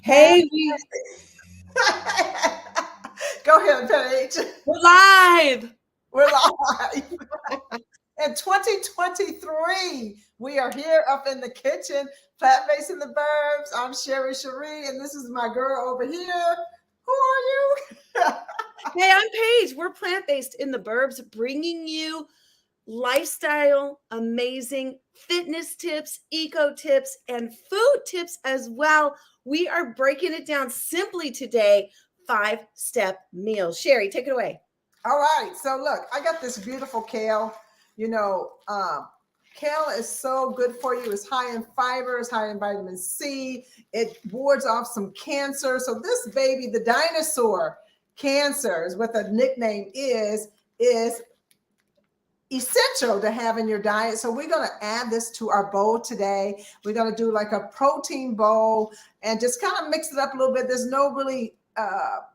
Hey, Go ahead, Paige. we're live. We're live. In 2023, we are here up in the kitchen, plant-based in the Burbs. I'm Sherri, and this is my girl over here. Who are you? Hey, I'm Paige. We're plant based in the Burbs, bringing you lifestyle, amazing fitness tips, eco tips, and food tips as well. We are breaking it down simply today 5-step meals. Sherri, take it away. All right. So look, I got this beautiful kale. You know, kale is so good for you. It's high in fiber, it's high in vitamin C. It wards off some cancer. So this baby, the dinosaur cancer, is what the nickname is essential to have in your diet. So we're going to add this to our bowl today. We're going to do like a protein bowl and just kind of mix it up a little bit. There's no really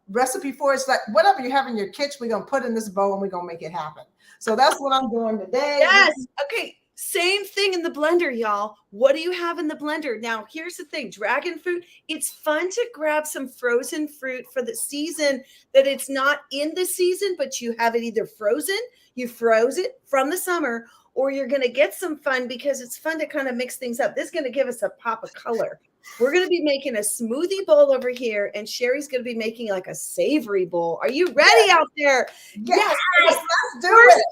recipe for it. It's like whatever you have in your kitchen, we're going to put in this bowl and we're going to make it happen. So that's what I'm doing today. Yes. Okay. Same thing in the blender, y'all. What do you have in the blender? Now, here's the thing, dragon fruit, it's fun to grab some frozen fruit for the season that it's not in the season, but you have it either frozen, you froze it from the summer, or you're going to get some fun because it's fun to kind of mix things up. This is going to give us a pop of color. We're going to be making a smoothie bowl over here, and Sherri's going to be making like a savory bowl. Are you ready out there? Yes, let's do it.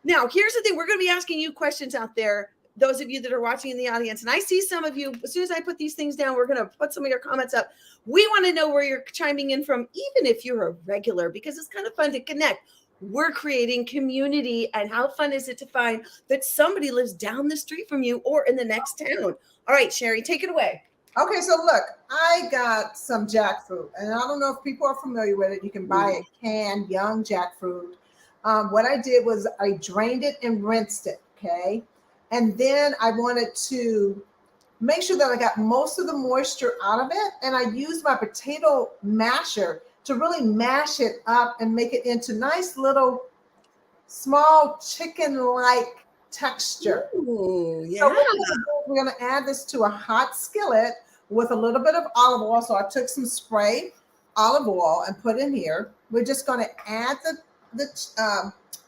Now, here's the thing. We're going to be asking you questions out there, those of you that are watching in the audience. And I see some of you, as soon as I put these things down, we're going to put some of your comments up. We want to know where you're chiming in from, even if you're a regular, because it's kind of fun to connect. We're creating community. And how fun is it to find that somebody lives down the street from you or in the next town? All right, Sherri, take it away. Okay, so look, I got some jackfruit, and I don't know if people are familiar with it. You can buy a canned young jackfruit. What I did was I drained it and rinsed it, okay? And then I wanted to make sure that I got most of the moisture out of it, and I used my potato masher to really mash it up and make it into nice little small chicken-like texture. Ooh, yeah. So we're gonna add this to a hot skillet with a little bit of olive oil. So I took some spray olive oil and put in here. We're just gonna add the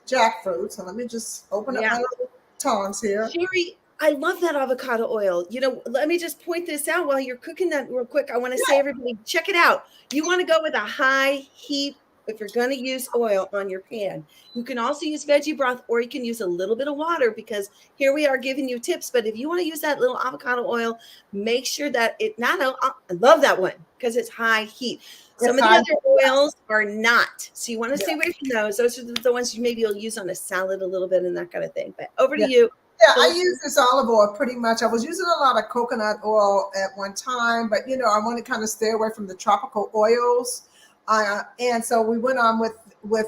jackfruit. So let me just open up my little tongs here. Sherri, I love that avocado oil. You know, let me just point this out while you're cooking that real quick. I want to say, everybody, check it out. You want to go with a high heat if you're going to use oil on your pan. You can also use veggie broth, or you can use a little bit of water, because here we are giving you tips. But if you want to use that little avocado oil, make sure that I love that one because it's high heat. Some of the other oils are not. So you want to stay away from those. Those are the ones maybe you'll use on a salad a little bit and that kind of thing. But over to you. Yeah, I use this olive oil pretty much. I was using a lot of coconut oil at one time, but I want to kind of stay away from the tropical oils. And so we went on with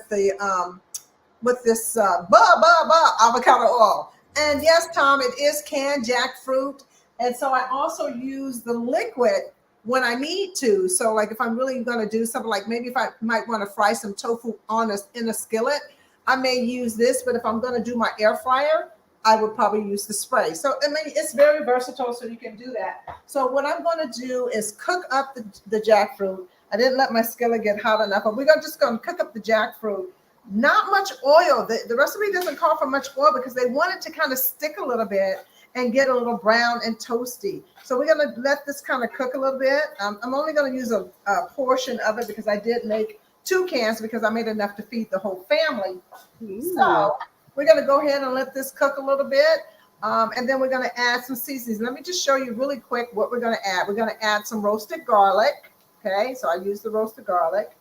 this avocado oil. And yes, Tom, it is canned jackfruit. And so I also use the liquid when I need to. So like if I'm really going to do something, like maybe if I might want to fry some tofu in a skillet, I may use this. But if I'm going to do my air fryer, I would probably use the spray. So I mean, it's very versatile, so you can do that. So what I'm going to do is cook up the jackfruit. I didn't let my skillet get hot enough, but we're just going to cook up the jackfruit. Not much oil. The recipe doesn't call for much oil because they want it to kind of stick a little bit and get a little brown and toasty. So we're going to let this kind of cook a little bit. I'm only going to use a portion of it because I did make 2 cans because I made enough to feed the whole family. So we're going to go ahead and let this cook a little bit. And then we're going to add some seasonings. Let me just show you really quick what we're going to add. We're going to add some roasted garlic. Okay, so I use the roasted garlic.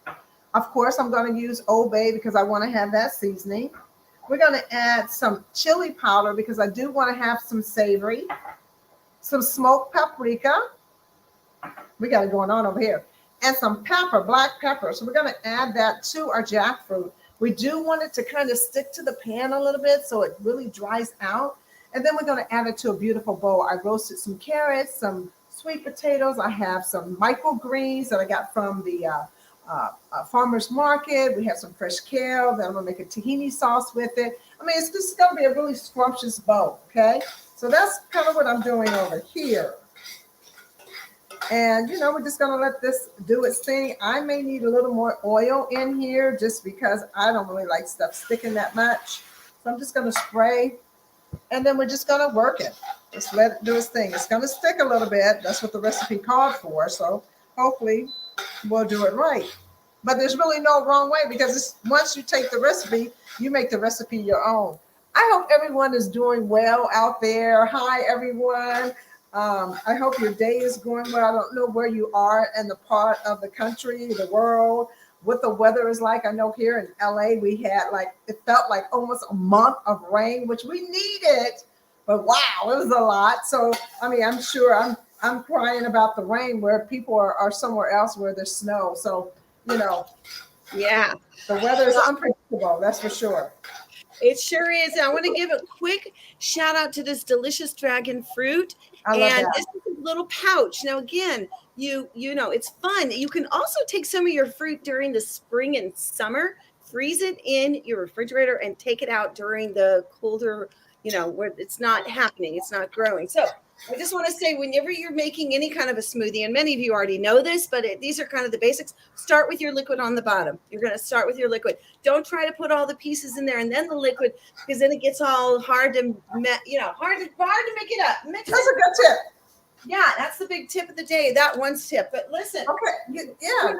Of course, I'm going to use Old Bay because I want to have that seasoning. We're going to add some chili powder because I do want to have some savory. Some smoked paprika. We got it going on over here. And some pepper, black pepper. So we're going to add that to our jackfruit. We do want it to kind of stick to the pan a little bit so it really dries out. And then we're going to add it to a beautiful bowl. I roasted some carrots, some sweet potatoes. I have some microgreens that I got from the farmer's market. We have some fresh kale. Then I'm going to make a tahini sauce with it. I mean, it's just going to be a really scrumptious bowl, okay? So that's kind of what I'm doing over here. And, we're just going to let this do its thing. I may need a little more oil in here just because I don't really like stuff sticking that much. So I'm just going to spray, and then we're just going to work it. Just let it do its thing. It's going to stick a little bit. That's what the recipe called for. So hopefully we'll do it right. But there's really no wrong way, because once you take the recipe, you make the recipe your own. I hope everyone is doing well out there. Hi, everyone. I hope your day is going well. I don't know where you are in the part of the country, the world, what the weather is like. I know here in LA, we had it felt like almost a month of rain, which we needed, but wow, it was a lot. So, I'm sure I'm crying about the rain where people are somewhere else where there's snow. So, yeah, the weather is unpredictable. That's for sure. It sure is. I want to give a quick shout out to this delicious dragon fruit. I love that. This is a little pouch. Now, again, you know, it's fun. You can also take some of your fruit during the spring and summer, freeze it in your refrigerator, and take it out during the colder, where it's not happening, it's not growing. So I just want to say, whenever you're making any kind of a smoothie, and many of you already know this, but these are kind of the basics, start with your liquid on the bottom. You're going to start with your liquid. Don't try to put all the pieces in there and then the liquid, because then it gets all hard to, hard to make it up. That's a good tip. Yeah, that's the big tip of the day. That one's tip. But listen. Okay. Yeah.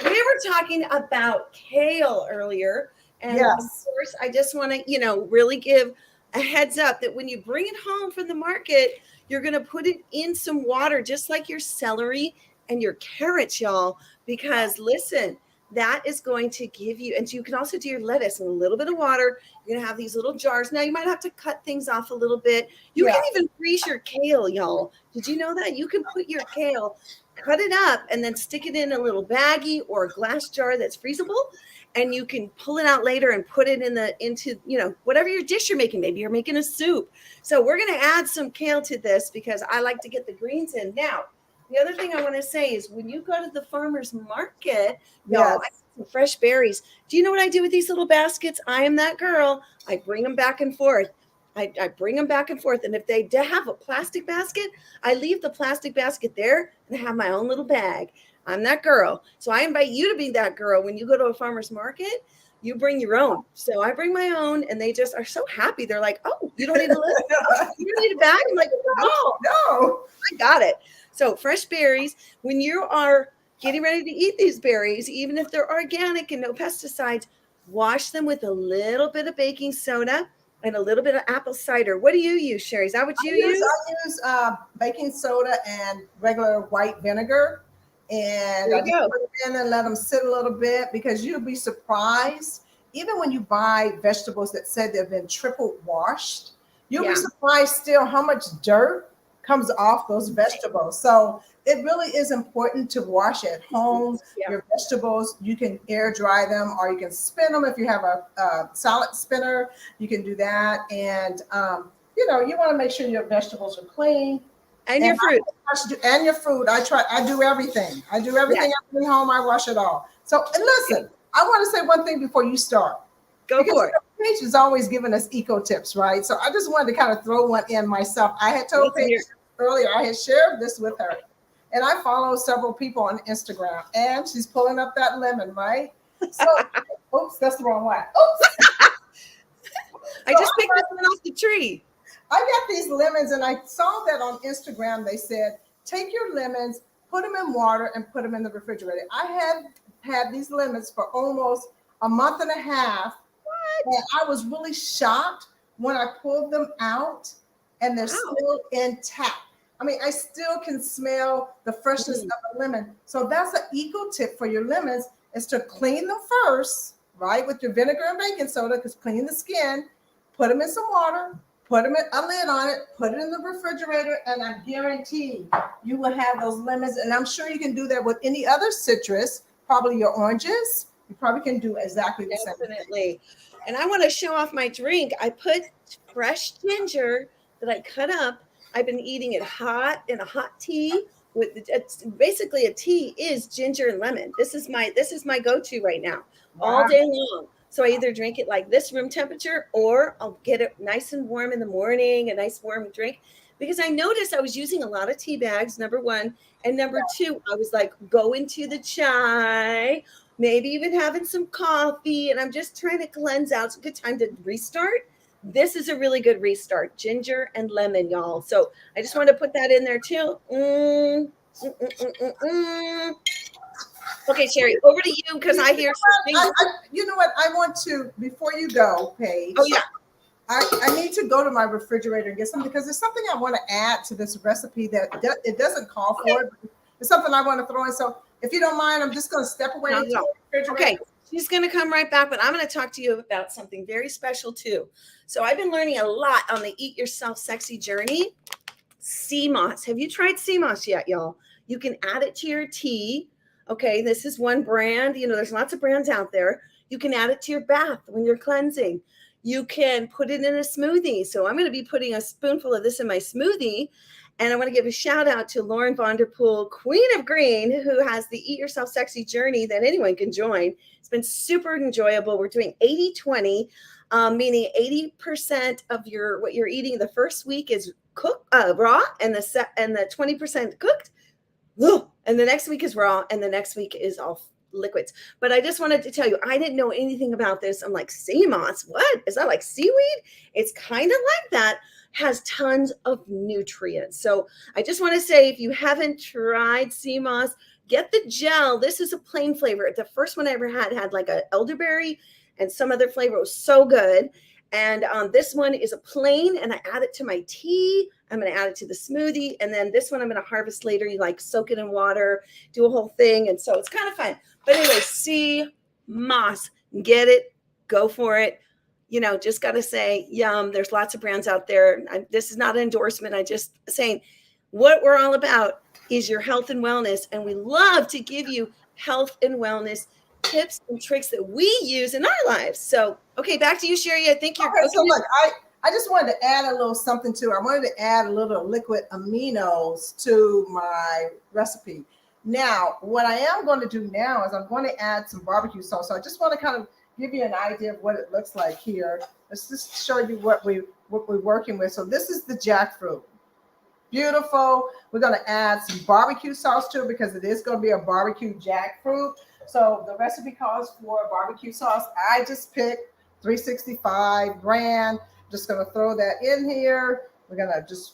We were talking about kale earlier. And yes, of course, I just want to, really give a heads up that when you bring it home from the market, you're going to put it in some water, just like your celery and your carrots, y'all, because listen, that is going to give you, and you can also do your lettuce in a little bit of water. You're going to have these little jars. Now you might have to cut things off a little bit. You can even freeze your kale, y'all. Did you know that? You can put your kale, cut it up, and then stick it in a little baggie or a glass jar that's freezable. And you can pull it out later and put it into whatever your dish you're making. Maybe you're making a soup. So we're going to add some kale to this because I like to get the greens in. Now, the other thing I want to say is when you go to the farmer's market, y'all, I get some fresh berries. Do you know what I do with these little baskets? I am that girl. I bring them back and forth. I bring them back and forth. And if they have a plastic basket, I leave the plastic basket there and I have my own little bag. I'm that girl. So I invite you to be that girl. When you go to a farmer's market, you bring your own. So I bring my own, and they just are so happy. They're like, oh, you don't need a list? You don't need a bag? I'm like, no, I got it. So fresh berries, when you are getting ready to eat these berries, even if they're organic and no pesticides, wash them with a little bit of baking soda and a little bit of apple cider. What do you use, Sherri? Is that what you use? I use baking soda and regular white vinegar. And I just put it in and let them sit a little bit, because you'll be surprised. Even when you buy vegetables that said they've been triple washed, you'll be surprised still how much dirt comes off those vegetables. So it really is important to wash at home. Your vegetables, you can air dry them, or you can spin them. If you have a salad spinner, you can do that. And, you want to make sure your vegetables are clean. And your fruit. And your fruit. I do everything. I do everything at home. I wash it all. So, and listen, I want to say one thing before you start. Go for it. Paige is always giving us eco tips, right? So I just wanted to kind of throw one in myself. I had told Paige earlier, I had shared this with her. And I follow several people on Instagram. And she's pulling up that lemon, right? So, oops, that's the wrong one. Oops. I just picked this one off the tree. I got these lemons, and I saw that on Instagram. They said, take your lemons, put them in water, and put them in the refrigerator. I have had these lemons for almost a month and a half. What? And I was really shocked when I pulled them out, and they're still intact. I mean, I still can smell the freshness of the lemon. So that's an eco tip for your lemons, is to clean them first, right, with your vinegar and baking soda, because clean the skin, put them in some water, put them in a lid on it, put it in the refrigerator, and I guarantee you will have those lemons. And I'm sure you can do that with any other citrus, probably your oranges. You probably can do exactly the same. Definitely. And I want to show off my drink. I put fresh ginger that I cut up. I've been eating it hot in a hot tea. It's basically a tea is ginger and lemon. This is my go-to right now, all day long. So I either drink it like this, room temperature, or I'll get it nice and warm in the morning, a nice warm drink. because I noticed I was using a lot of tea bags, number one. And number two, I was like, go into the chai, maybe even having some coffee. And I'm just trying to cleanse out. It's a good time to restart. This is a really good restart. Ginger and lemon, y'all. So I just want to put that in there too. Okay, Sherri, over to you because I hear some things. You know what? I want to, before you go, Paige. Oh, yeah. I need to go to my refrigerator and get something because there's something I want to add to this recipe that it doesn't call for it. It's something I want to throw in. So if you don't mind, I'm just going to step away. No. Okay, she's going to come right back, but I'm going to talk to you about something very special too. So I've been learning a lot on the Eat Yourself Sexy journey. Seamoss. Have you tried Seamoss yet, y'all? You can add it to your tea. Okay, this is one brand. You know, there's lots of brands out there. You can add it to your bath when you're cleansing. You can put it in a smoothie. So I'm going to be putting a spoonful of this in my smoothie. And I want to give a shout out to Lauren Vanderpool, Queen of Green, who has the Eat Yourself Sexy journey that anyone can join. It's been super enjoyable. We're doing 80-20, meaning 80% of what you're eating the first week is cooked raw, and the 20% cooked. And the next week is raw, and the next week is all liquids. But I just wanted to tell you, I didn't know anything about this. I'm like, Seamoss, what? Is that like seaweed? It's kind of like that, has tons of nutrients. So I just want to say, if you haven't tried Seamoss, get the gel. This is a plain flavor. The first one I ever had like an elderberry and some other flavor. It was so good. And this one is a plain, and I add it to my tea. I'm going to add it to the smoothie. And then this one I'm going to harvest later. You like soak it in water, do a whole thing. And so it's kind of fun. But anyway, Seamoss, get it, go for it. You know, just got to say, yum. There's lots of brands out there. This is not an endorsement. I just saying what we're all about is your health and wellness. And we love to give you health and wellness tips and tricks that we use in our lives. So, okay, back to you, Sherri. I think you're okay. So look, I just wanted to add a little something to it. I wanted to add a little liquid aminos to my recipe. Now, what I am going to do now is I'm going to add some barbecue sauce. So I just want to kind of give you an idea of what it looks like here. Let's just show you what we're working with. So this is the jackfruit. Beautiful. We're going to add some barbecue sauce to it because it is going to be a barbecue jackfruit. So the recipe calls for barbecue sauce. I just picked 365 brand. Just going to throw that in here. We're going to just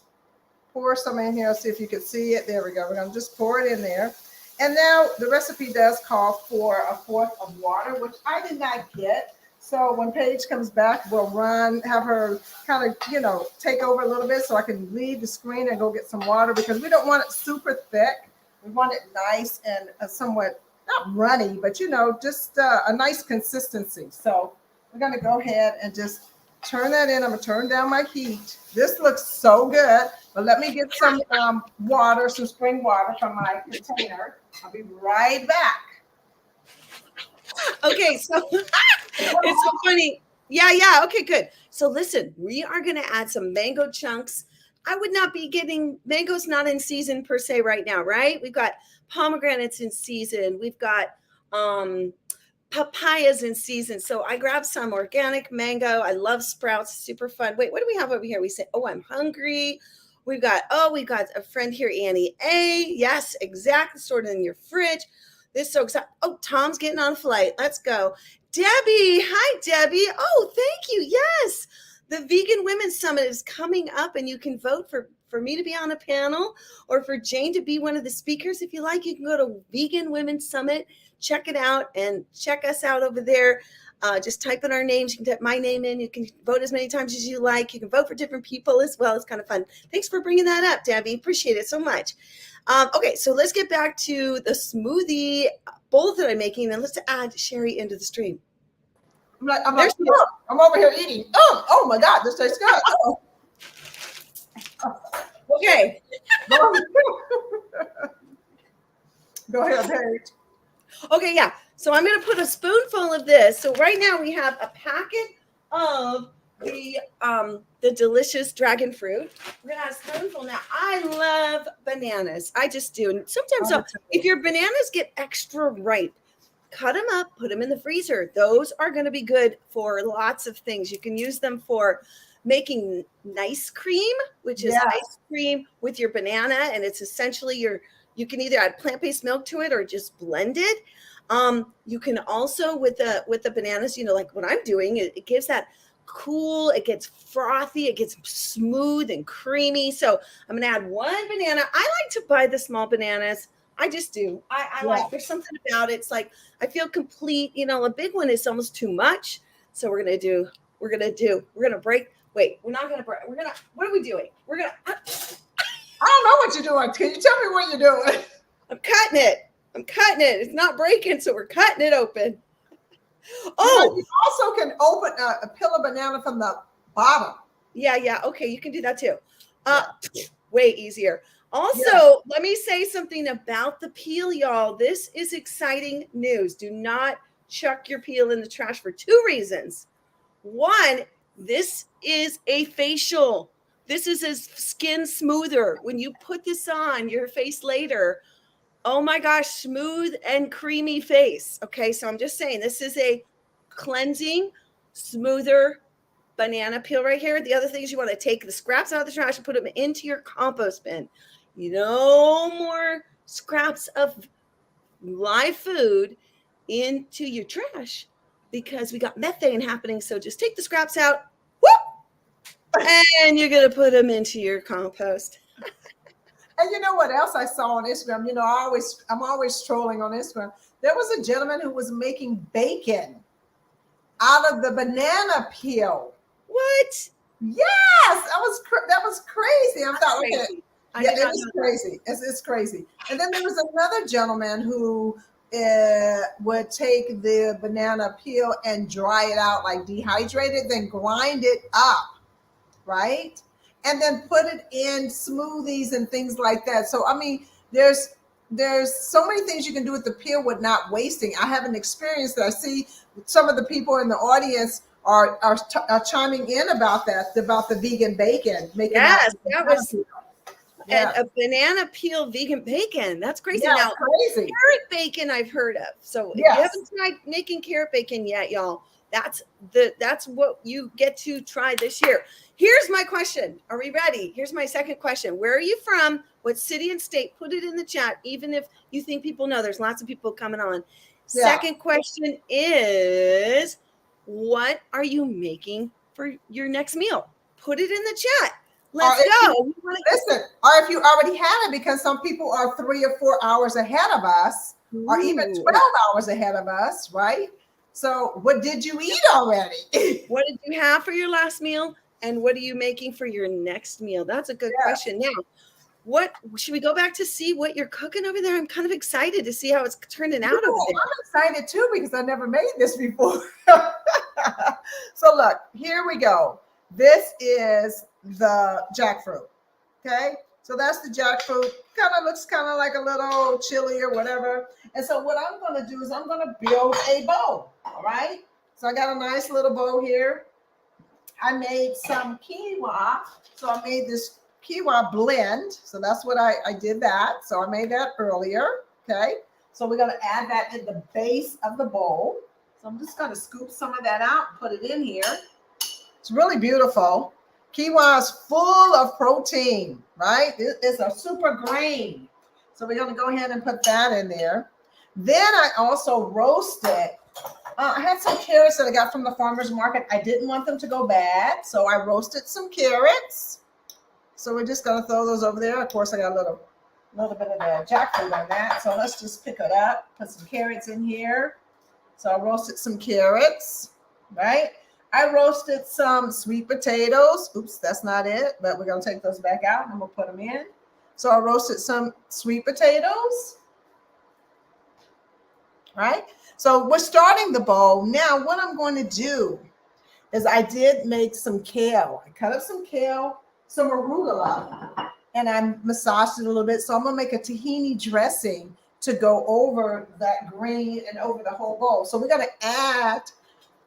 pour some in here. See if you can see it. There we go. We're going to just pour it in there. And now the recipe does call for 1/4 of water, which I did not get. So when Paige comes back, we'll have her kind of, you know, take over a little bit so I can leave the screen and go get some water because we don't want it super thick. We want it nice and somewhat, not runny, but, you know, just a nice consistency. So we're going to go ahead and just turn that in. I'm going to turn down my heat. This looks so good, but let me get some water, some spring water from my container. I'll be right back. Okay, so it's so funny. Yeah. Okay, good. So listen, we are going to add some mango chunks. I would not be getting mangoes, not in season per se right now, right? We've got pomegranates in season. We've got papayas in season. So I grabbed some organic mango. I love sprouts, super fun. Wait, what do we have over here? We say, oh, I'm hungry. We've got a friend here, Annie A. Yes, exactly. Stored in your fridge. This is so exciting. Oh, Tom's getting on a flight. Let's go. Debbie. Hi, Debbie. Oh, thank you. Yes. The Vegan Women's Summit is coming up, and you can vote for me to be on a panel or for Jane to be one of the speakers. If you like, you can go to Vegan Women's Summit, check it out, and check us out over there. Just type in our names. You can type my name in. You can vote as many times as you like. You can vote for different people as well. It's kind of fun. Thanks for bringing that up, Debbie. Appreciate it so much. Okay, so let's get back to the smoothie bowl that I'm making, and let's add Sherri into the stream. I'm over here eating. Oh my God, this tastes good. Oh. Okay. Go ahead, Paige. Okay, yeah. So I'm going to put a spoonful of this. So right now we have a packet of the delicious dragon fruit. We're going to have a spoonful. Now, I love bananas. I just do. And sometimes if your bananas get extra ripe, cut them up, put them in the freezer. Those are going to be good for lots of things. You can use them for making nice cream, which is Yes. ice cream with your banana, and it's essentially you can either add plant-based milk to it or just blend it. You can also with the bananas, like what I'm doing, it gives that cool, it gets frothy, it gets smooth and creamy. So I'm gonna add one banana. I like to buy the small bananas. I just do. I like, there's something about it. It's like I feel complete. A big one is almost too much. So we're gonna break. Wait, we're not gonna break. What are we doing? I don't know what you're doing. Can you tell me what you're doing? I'm cutting it. It's not breaking, so we're cutting it open. Oh, you also can open peel a banana from the bottom. Yeah. Okay, you can do that too. Way easier. Also, let me say something about the peel, y'all. This is exciting news. Do not chuck your peel in the trash for 2 reasons. One, this is a facial. This is a skin smoother. When you put this on your face later, oh my gosh, smooth and creamy face. Okay, so I'm just saying this is a cleansing, smoother banana peel right here. The other thing is you want to take the scraps out of the trash and put them into your compost bin. No more scraps of live food into your trash because we got methane happening. So just take the scraps out, whoop, and you're going to put them into your compost. And you know what else I saw on Instagram? I'm always trolling on Instagram. There was a gentleman who was making bacon out of the banana peel. What? Yes, that was crazy. I thought, okay, it was crazy. It's crazy. And then there was another gentleman who would take the banana peel and dry it out, like dehydrate it, then grind it up, right? And then put it in smoothies and things like that. So, I mean, there's so many things you can do with the peel with not wasting. I haven't experienced that. I see some of the people in the audience are chiming in about the vegan bacon. Yes, that was a banana peel vegan bacon. That's crazy. Yeah, now, crazy. Carrot bacon I've heard of. So if you haven't tried making carrot bacon yet, y'all, that's what you get to try this year. Here's my question. Are we ready? Here's my second question. Where are you from? What city and state? Put it in the chat, even if you think people know. There's lots of people coming on. Yeah. Second question is, what are you making for your next meal? Put it in the chat. Let's go. Listen, or if you already had it, because some people are 3 or 4 hours ahead of us, or even 12 hours ahead of us, right? So what did you eat already? What did you have for your last meal? And what are you making for your next meal? That's a good question. Now, what should we go back to see what you're cooking over there? I'm kind of excited to see how it's turning out over there. I'm excited too, because I never made this before. So look, here we go. This is the jackfruit. Okay. So that's the jackfruit. Looks like a little chili or whatever. And so what I'm going to do is I'm going to build a bowl. All right. So I got a nice little bowl here. I made some quinoa. So I made this quinoa blend. So that's what I did that. So I made that earlier. Okay. So we're going to add that in the base of the bowl. So I'm just going to scoop some of that out and put it in here. It's really beautiful. Quinoa is full of protein, right? It's a super grain. So we're going to go ahead and put that in there. Then I also roasted. I had some carrots that I got from the farmer's market. I didn't want them to go bad, so I roasted some carrots. So we're just going to throw those over there. Of course, I got a little bit of the jackfruit on that. So let's just pick it up, put some carrots in here. So I roasted some carrots, right? I roasted some sweet potatoes. Oops, that's not it, but we're going to take those back out and we'll put them in. So I roasted some sweet potatoes, right? So we're starting the bowl. Now, what I'm going to do is I did make some kale. I cut up some kale, some arugula, and I massaged it a little bit. So I'm going to make a tahini dressing to go over that green and over the whole bowl. So we're going to add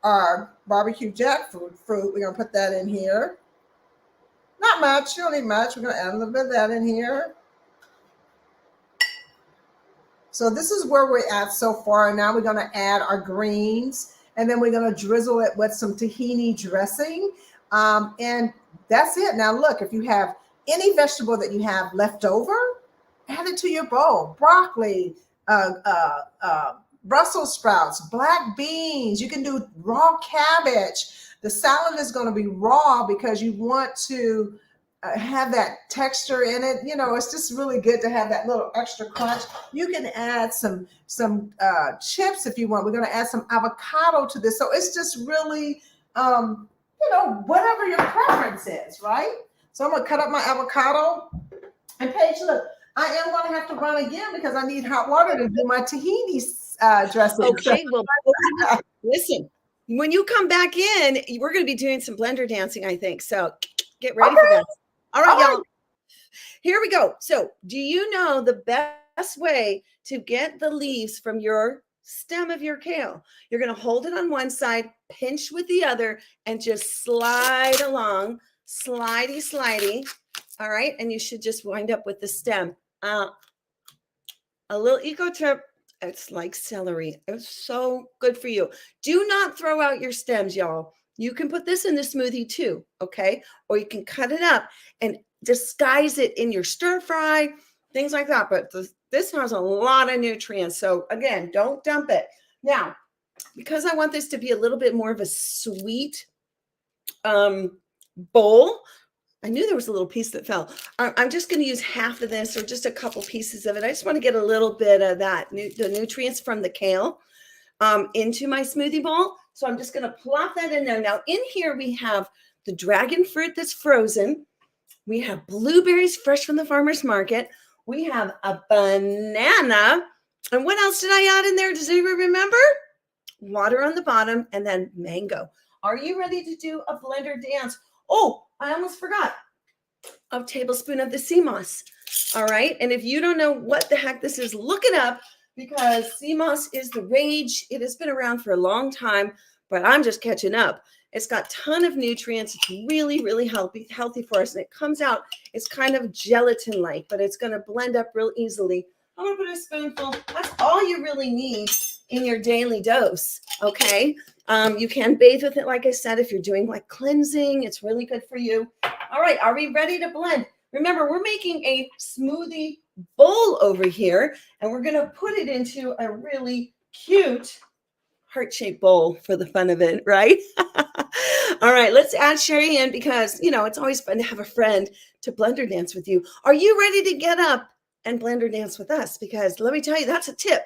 our barbecue jackfruit. We're going to put that in here. Not much, you don't need much. We're going to add a little bit of that in here. So this is where we're at so far. And now we're going to add our greens, and then we're going to drizzle it with some tahini dressing. And that's it. Now, look, if you have any vegetable that you have left over, add it to your bowl. Broccoli, Brussels sprouts, black beans. You can do raw cabbage. The salad is going to be raw because you want to have that texture in it. You know, it's just really good to have that little extra crunch. You can add some chips if you want. We're going to add some avocado to this. So it's just really, you know, whatever your preference is, right? So I'm going to cut up my avocado. And Paige, look, I am going to have to run again because I need hot water to do my tahini dressing. Okay, well, listen, when you come back in, we're going to be doing some blender dancing, I think. So get ready for that. All right, y'all. Here we go. So do you know the best way to get the leaves from your stem of your kale? You're going to hold it on one side, pinch with the other, and just slide along, slidey. All right. And you should just wind up with the stem. A little eco tip. It's like celery. It's so good for you. Do not throw out your stems, y'all. You can put this in the smoothie too, okay? Or you can cut it up and disguise it in your stir fry, things like that. But this has a lot of nutrients. So again, don't dump it. Now, because I want this to be a little bit more of a sweet bowl, I knew there was a little piece that fell. I'm just going to use half of this or just a couple pieces of it. I just want to get a little bit of that, the nutrients from the kale into my smoothie bowl. So I'm just going to plop that in there. Now in here we have the dragon fruit that's frozen. We have blueberries fresh from the farmer's market. We have a banana. And what else did I add in there? Does anyone remember? Water on the bottom and then mango. Are you ready to do a blender dance? Oh, I almost forgot. A tablespoon of the Seamoss. All right. And if you don't know what the heck this is, look it up because Seamoss is the rage. It has been around for a long time, but I'm just catching up. It's got a ton of nutrients. It's really, really healthy for us. And it comes out, it's kind of gelatin-like, but it's going to blend up real easily. I'm going to put a spoonful. That's all you really need in your daily dose. Okay. You can bathe with it. Like I said, if you're doing like cleansing, it's really good for you. All right. Are we ready to blend? Remember, we're making a smoothie bowl over here, and we're going to put it into a really cute heart-shaped bowl for the fun of it, right? All right, let's add Sherri in because, you know, it's always fun to have a friend to blender dance with you. Are you ready to get up and blender dance with us? Because let me tell you, that's a tip.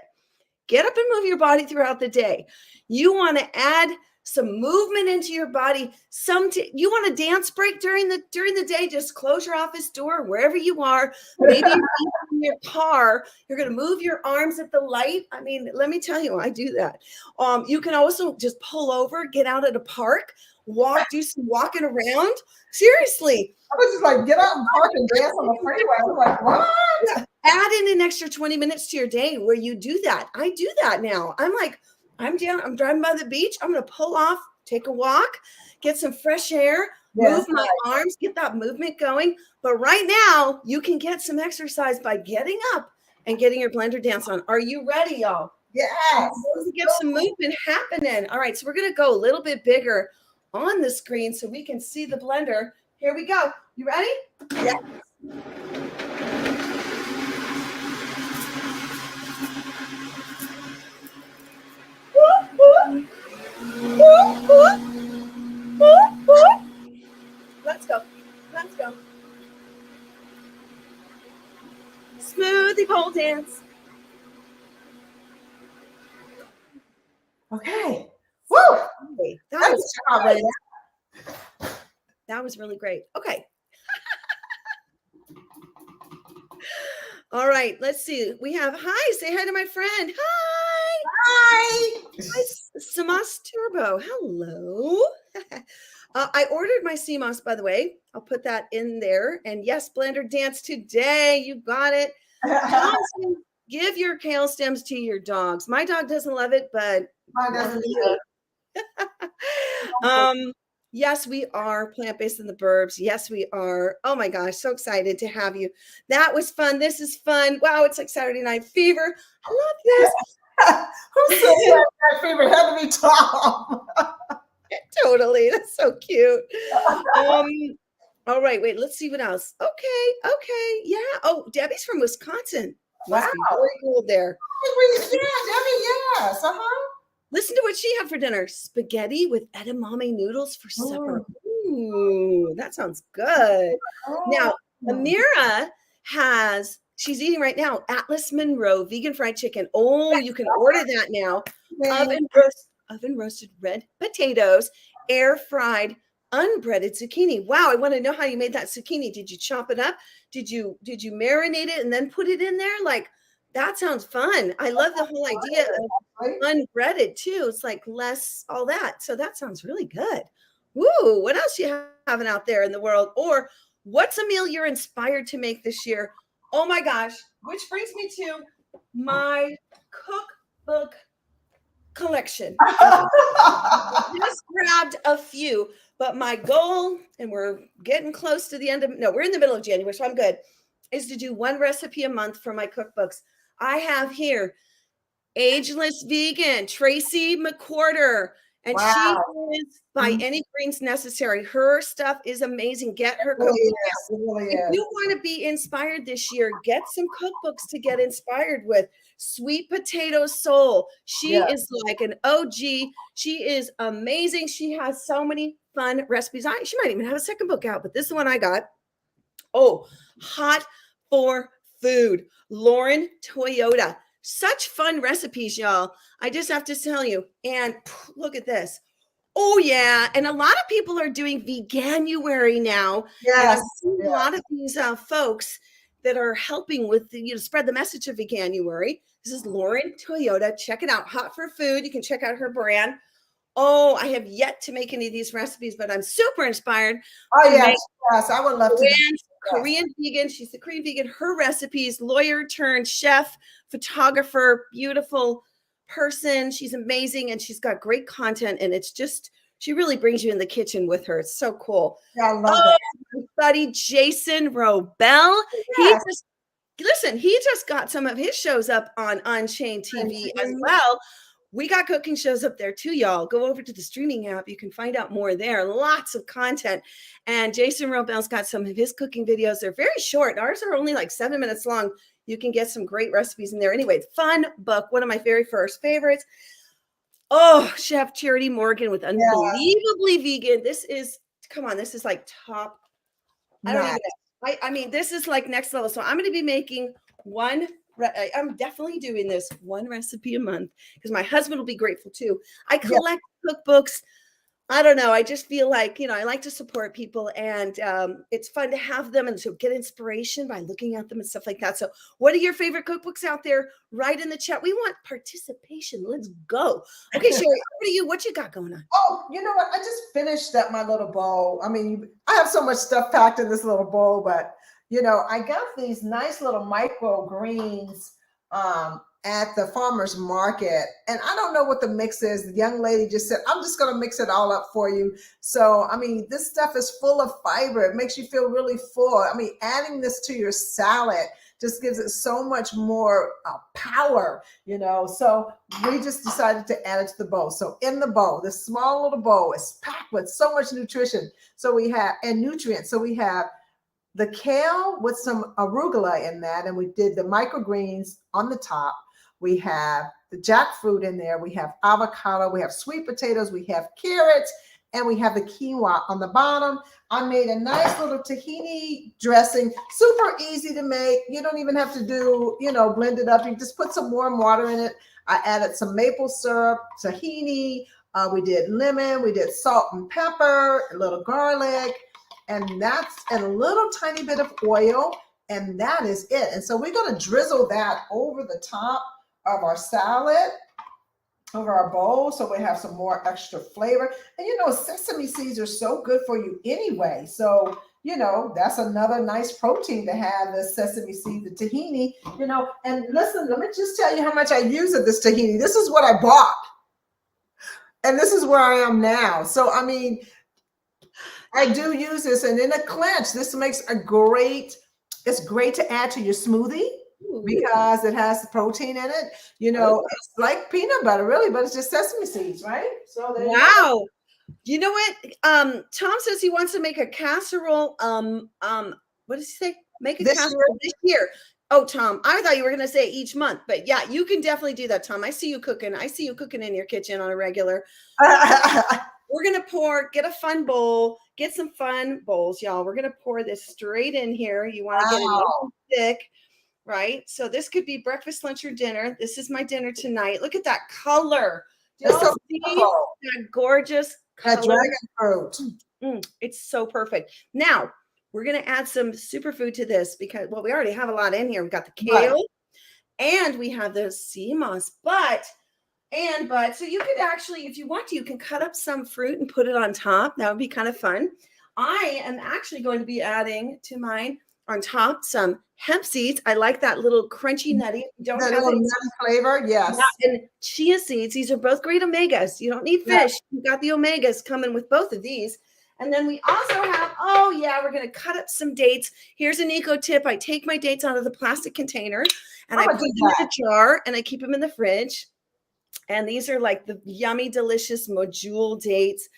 Get up and move your body throughout the day. You want to add some movement into your body. You want a dance break during the day, just close your office door, wherever you are. Maybe you're in your car. You're going to move your arms at the light. I mean, let me tell you, I do that. You can also just pull over, get out at a park, do some walking around. Seriously. I was just like, get out and park and dance on the freeway. I was like, what? Yeah. Add in an extra 20 minutes to your day where you do that. I do that now. I'm like, I'm driving by the beach. I'm going to pull off, take a walk, get some fresh air, move my arms, get that movement going. But right now, you can get some exercise by getting up and getting your blender dance on. Are you ready, y'all? Yes. Let's get some movement happening. All right, so we're going to go a little bit bigger on the screen so we can see the blender. Here we go. You ready? Yes. Let's go. Let's go. Smoothie bowl dance. Okay. Woo! That was really great. Okay. All right. Let's see. We have say hi to my friend. Hi. Hi. Seamoss Turbo. Hello. I ordered my Seamoss, by the way. I'll put that in there. And yes, blender dance today. You got it. Johnson, give your kale stems to your dogs. My dog doesn't love it, but mine doesn't either. Yes, we are plant-based in the Burbs. Yes, we are. Oh my gosh, so excited to have you. That was fun. This is fun. Wow, it's like Saturday Night Fever. I love this. Who said Saturday Night Fever had to be Tom? Totally. That's so cute. Um, all right, wait, let's see what else. Okay. Yeah. Oh, Debbie's from Wisconsin. Wow. Must be very cold there. Yeah, Debbie, yes. Uh-huh. Listen to what she had for dinner. Spaghetti with edamame noodles for supper. Mm. Ooh, that sounds good. Now, Oh. Amira she's eating right now, Atlas Monroe vegan fried chicken. Oh, you can order that now. Man. Oven roasted red potatoes, air fried unbreaded zucchini. Wow, I want to know how you made that zucchini. Did you chop it up? Did you marinate it and then put it in there? Like, that sounds fun. I love the whole idea of unbreaded too. It's like less all that. So that sounds really good. Woo, what else you having out there in the world? Or what's a meal you're inspired to make this year? Oh my gosh, which brings me to my cookbook collection. Just grabbed a few, but my goal, and we're getting close to the end of, no, we're in the middle of January, so I'm good, is to do one recipe a month for my cookbooks. I have here Ageless Vegan, Tracy McQuarter, and Wow. she is by any means necessary. Her stuff is amazing. Get her cookbooks. It really is. If you want to be inspired this year, get some cookbooks to get inspired with. Sweet Potato Soul. She is like an OG. She is amazing. She has so many fun recipes. She might even have a second book out, but this is the one I got. Oh, Hot for Food. Lauren Toyota. Such fun recipes, y'all. I just have to tell you. And look at this. Oh, yeah. And a lot of people are doing Veganuary now. Yes. A lot of these folks that are helping with spread the message of Veganuary. This is Lauren Toyota. Check it out. Hot for Food. You can check out her brand. Oh, I have yet to make any of these recipes, but I'm super inspired. Oh, yes. I would love to. Korean vegan. She's the Korean vegan. Her recipes, lawyer turned chef, photographer, beautiful person. She's amazing, and she's got great content, and it's just, she really brings you in the kitchen with her. It's so cool. Yeah, I love it. My buddy Jason Robel. Yes. He just got some of his shows up on UnchainedTV as well. We got cooking shows up there too, y'all. Go over to the streaming app. You can find out more there. Lots of content. And Jason Robel's got some of his cooking videos. They're very short. Ours are only like 7 minutes long. You can get some great recipes in there. Anyway, fun book. One of my very first favorites. Oh, Chef Charity Morgan with Unbelievably Vegan. This is, come on, this is like top. I don't even know. I mean, this is like next level. So I'm going to be making I'm definitely doing this one recipe a month because my husband will be grateful too. I collect cookbooks. I don't know. I just feel like, I like to support people, and it's fun to have them and to get inspiration by looking at them and stuff like that. So what are your favorite cookbooks out there? Write in the chat. We want participation. Let's go. Okay, Sherri, over to you. What you got going on? Oh, you know what? I just finished up my little bowl. I mean, I have so much stuff packed in this little bowl, but I got these nice little microgreens at the farmer's market, and I don't know what the mix is. The young lady just said, I'm just going to mix it all up for you. So, I mean, this stuff is full of fiber. It makes you feel really full. I mean, adding this to your salad just gives it so much more power, So we just decided to add it to the bowl. So in the bowl, this small little bowl is packed with so much nutrition. And nutrients. So we have the kale with some arugula in that, and we did the microgreens on the top. We have the jackfruit in there. We have avocado. We have sweet potatoes. We have carrots, and we have the quinoa on the bottom. I made a nice little tahini dressing, super easy to make. You don't even have to do, blend it up. You just put some warm water in it. I added some maple syrup, tahini. We did lemon. We did salt and pepper, a little garlic. And a little tiny bit of oil, and that is it. And so we're going to drizzle that over the top of our salad, over our bowl, so we have some more extra flavor. And sesame seeds are so good for you anyway. So, that's another nice protein to have, the sesame seed, the tahini, And listen, let me just tell you how much I use of this tahini. This is what I bought, and this is where I am now. So, I mean, I do use this, and in a clench, this makes it's great to add to your smoothie because it has the protein in it. It's like peanut butter, really, but it's just sesame seeds, right? So wow. You know what? Tom says he wants to make a casserole. What does he say? Make a This casserole this year. Oh, Tom, I thought you were going to say each month, but yeah, you can definitely do that, Tom. I see you cooking. I see you cooking in your kitchen on a regular. We're going to get a fun bowl, get some fun bowls, y'all. We're going to pour this straight in here. You want to get it nice and thick, right? So this could be breakfast, lunch, or dinner. This is my dinner tonight. Look at that color. Do you all see that gorgeous color? That dragon fruit. It's so perfect. Now, we're going to add some superfood to this because, well, we already have a lot in here. We've got the kale and we have the Seamoss, but so you could actually, if you want to, you can cut up some fruit and put it on top. That would be kind of fun. I am actually going to be adding to mine on top some hemp seeds. I like that little crunchy nutty. Don't have nutty flavor, yes. And chia seeds. These are both great omegas. You don't need fish. You've got the omegas coming with both of these. And then we also have, we're going to cut up some dates. Here's an eco tip. I take my dates out of the plastic container and I put them in a jar and I keep them in the fridge. And these are like the yummy, delicious Module dates.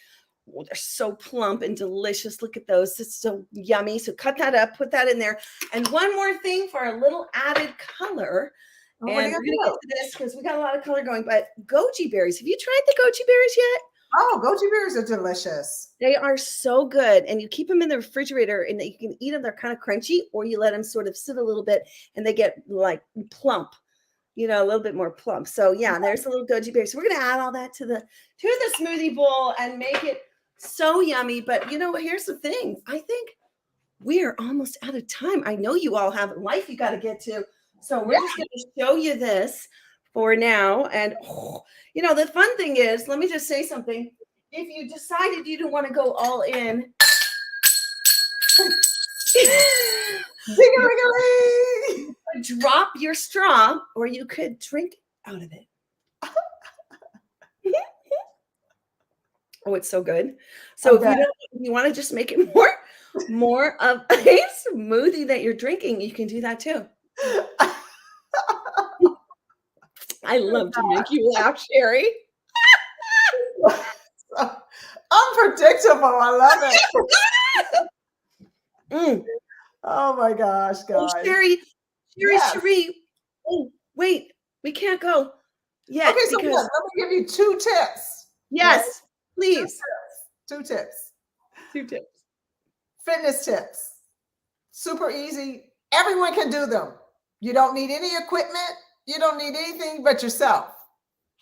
Oh, they're so plump and delicious. Look at those. It's so yummy. So cut that up, put that in there. And one more thing for a little added color. And we're going to get to this because we got a lot of color going. But goji berries. Have you tried the goji berries yet? Oh, goji berries are delicious. They are so good. And you keep them in the refrigerator and you can eat them. They're kind of crunchy, or you let them sort of sit a little bit and they get like plump, a little bit more plump. So yeah, there's a little goji berry. So we're going to add all that to the smoothie bowl and make it so yummy. But here's the thing. I think we are almost out of time. I know you all have a life you got to get to. So we're just going to show you this for now. And the fun thing is, let me just say something. If you decided you didn't want to go all in, drop your straw, or you could drink out of it. Oh, it's so good. So if you want to just make it more of a smoothie that you're drinking, you can do that too. I love to make you laugh, Sherri. Unpredictable. I love it. Oh my gosh, guys. Oh, Sherri. Oh, wait, we can't go yet. Okay, so let me give you 2 tips. Yes, please. 2 tips. 2 tips. Fitness tips. Super easy. Everyone can do them. You don't need any equipment. You don't need anything but yourself.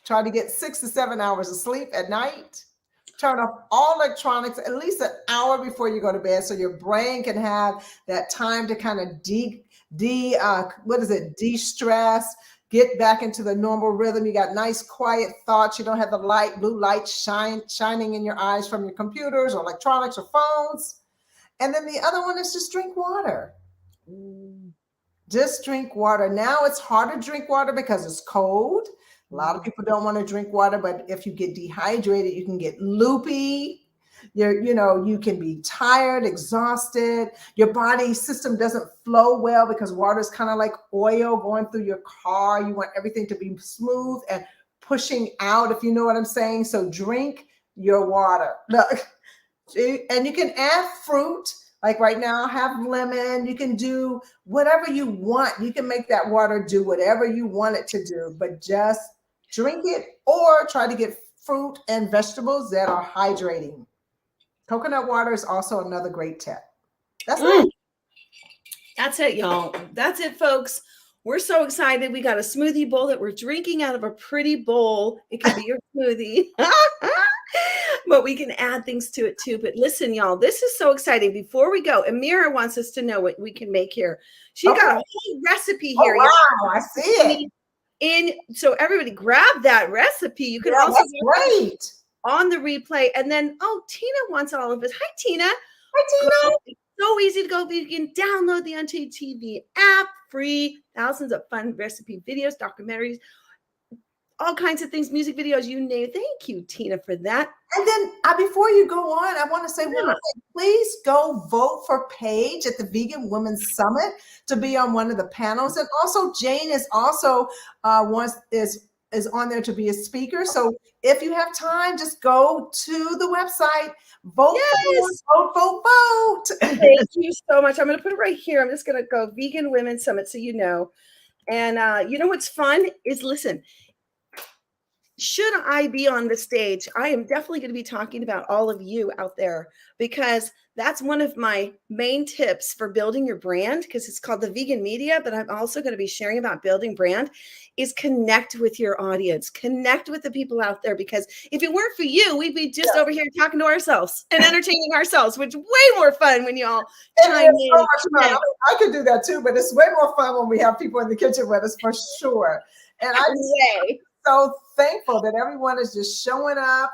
Try to get 6 to 7 hours of sleep at night. Turn off all electronics at least an hour before you go to bed so your brain can have that time to kind of de-stress, get back into the normal rhythm. You got nice quiet thoughts. You don't have the blue light shining in your eyes from your computers or electronics or phones. And then the other one is just drink water. Just drink water. Now it's hard to drink water because it's cold. A lot of people don't want to drink water, but if you get dehydrated, you can get loopy. You can be tired, exhausted. Your body system doesn't flow well because water is kind of like oil going through your car. You want everything to be smooth and pushing out, if you know what I'm saying. So drink your water. And you can add fruit. Like right now, have lemon. You can do whatever you want. You can make that water do whatever you want it to do, but just drink it or try to get fruit and vegetables that are hydrating. Coconut water is also another great tip. That's it. That's it, y'all. That's it, folks. We're so excited. We got a smoothie bowl that we're drinking out of a pretty bowl. It could be your smoothie. But we can add things to it too. But listen, y'all, this is so exciting. Before we go, Amira wants us to know what we can make here. She got a whole recipe here. Oh, wow, I see it. So everybody grab that recipe. You can also great on the replay. And then, Tina wants all of us. Hi, Tina. Hi, Tina. It's so easy to go. You can download the UnchainedTV app, free, thousands of fun recipe videos, documentaries, all kinds of things, music videos, you name it. Thank you, Tina, for that. And then before you go on, I want to say, please go vote for Paige at the Vegan Women's Summit to be on one of the panels. And also Jane is also is on there to be a speaker. So if you have time, just go to the website, vote, Yes. vote, vote, vote. Thank you so much. I'm going to put it right here. I'm just going to go Vegan Women's Summit so you know. And you know what's fun is, listen, should I be on the stage, I am definitely going to be talking about all of you out there, because that's one of my main tips for building your brand, because it's called the vegan media, but I'm also going to be sharing about building brand, is connect with your audience, connect with the people out there, because if it weren't for you, we'd be just over here talking to ourselves and entertaining ourselves, which is way more fun when you all chime in. So much fun. I could do that too, but it's way more fun when we have people in the kitchen with us, for sure. And I'm so thankful that everyone is just showing up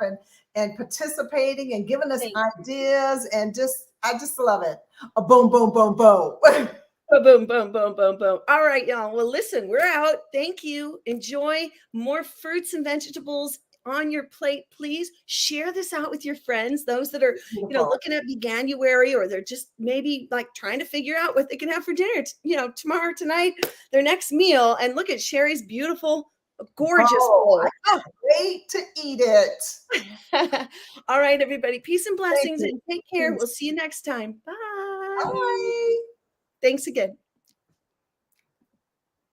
and participating and giving us ideas, and I just love it. A boom, boom, boom, boom. Boom, boom, boom, boom, boom. All right, y'all. Well, listen, we're out. Thank you. Enjoy more fruits and vegetables on your plate. Please share this out with your friends, those that are, looking at Veganuary, or they're just maybe like trying to figure out what they can have for dinner, tomorrow, tonight, their next meal. And look at Sherri's beautiful, gorgeous bowl. I can't wait to eat it. All right, everybody. Peace and blessings, and take care. We'll see you next time. Bye. Bye. Thanks again.